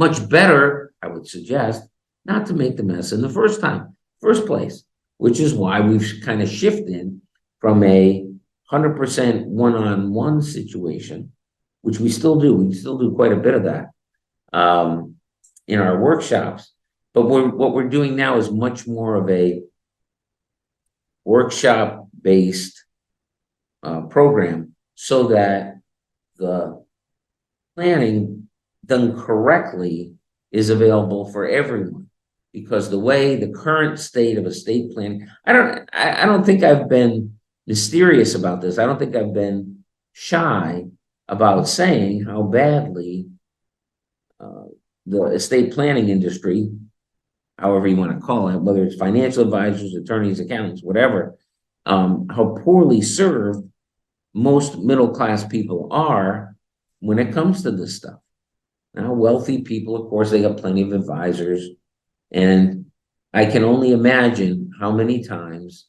much better, I would suggest, not to make the mess in the first place, which is why we've kind of shifted from a 100% one-on-one situation, which we still do. We still do quite a bit of that in our workshops. But what we're doing now is much more of a workshop-based program, so that the planning done correctly is available for everyone. Because the way the current state of estate planning, I don't think I've been mysterious about this. I don't think I've been shy about saying how badly the estate planning industry, however you want to call it, whether it's financial advisors, attorneys, accountants, whatever, how poorly served most middle-class people are when it comes to this stuff. Now, wealthy people, of course, they got plenty of advisors. And I can only imagine how many times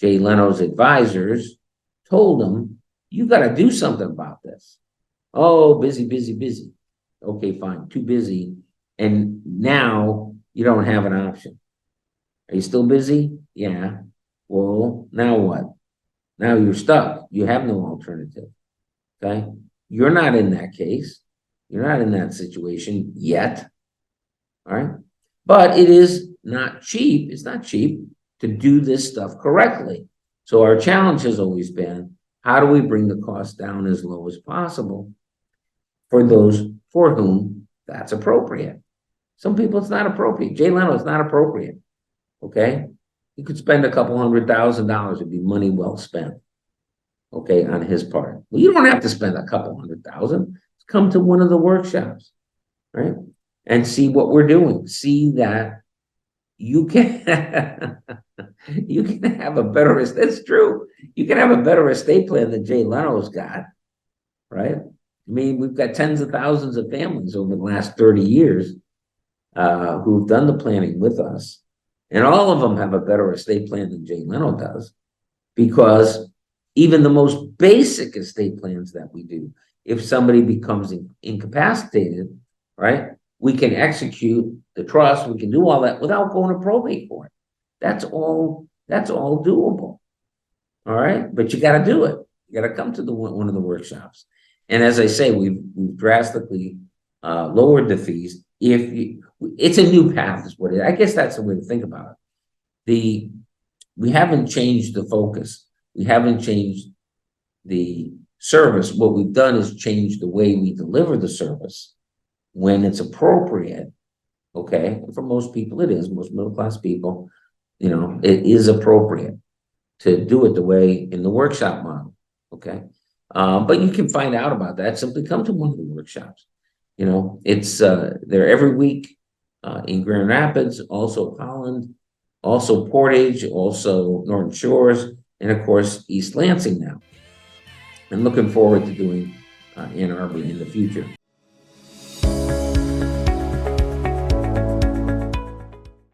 Jay Leno's advisors told him, you got to do something about this. Oh, busy, busy, busy. Okay, fine, too busy. And now you don't have an option. Are you still busy? Yeah. Well, now what? Now you're stuck. You have no alternative. Okay. You're not in that case. You're not in that situation yet. All right. But it is not cheap. It's not cheap to do this stuff correctly. So our challenge has always been, how do we bring the cost down as low as possible for those for whom that's appropriate? Some people it's not appropriate. Jay Leno, it's not appropriate. Okay. You could spend a couple $100,000. It'd be money well spent. Okay, on his part. Well, you don't have to spend a couple $100,000. Come to one of the workshops, right? And see what we're doing. See that you can you can have a better, that's true. You can have a better estate plan than Jay Leno's got, right? I mean, we've got tens of thousands of families over the last 30 years who've done the planning with us. And all of them have a better estate plan than Jay Leno does, because even the most basic estate plans that we do, if somebody becomes incapacitated, right, we can execute the trust, we can do all that without going to probate court. That's all doable. All right, but you got to do it. You got to come to one of the workshops. And as I say, we've drastically lowered the fees. It's a new path, is what it is. I guess that's the way to think about it. We haven't changed the focus. We haven't changed the service. What we've done is change the way we deliver the service when it's appropriate. Okay, and for most people it is. Most middle-class people, it is appropriate to do it the way in the workshop model. Okay, but you can find out about that. Simply come to one of the workshops. It's they're every week in Grand Rapids, also Holland, also Portage, also Norton Shores, and of course East Lansing now. I'm looking forward to doing Ann Arbor in the future.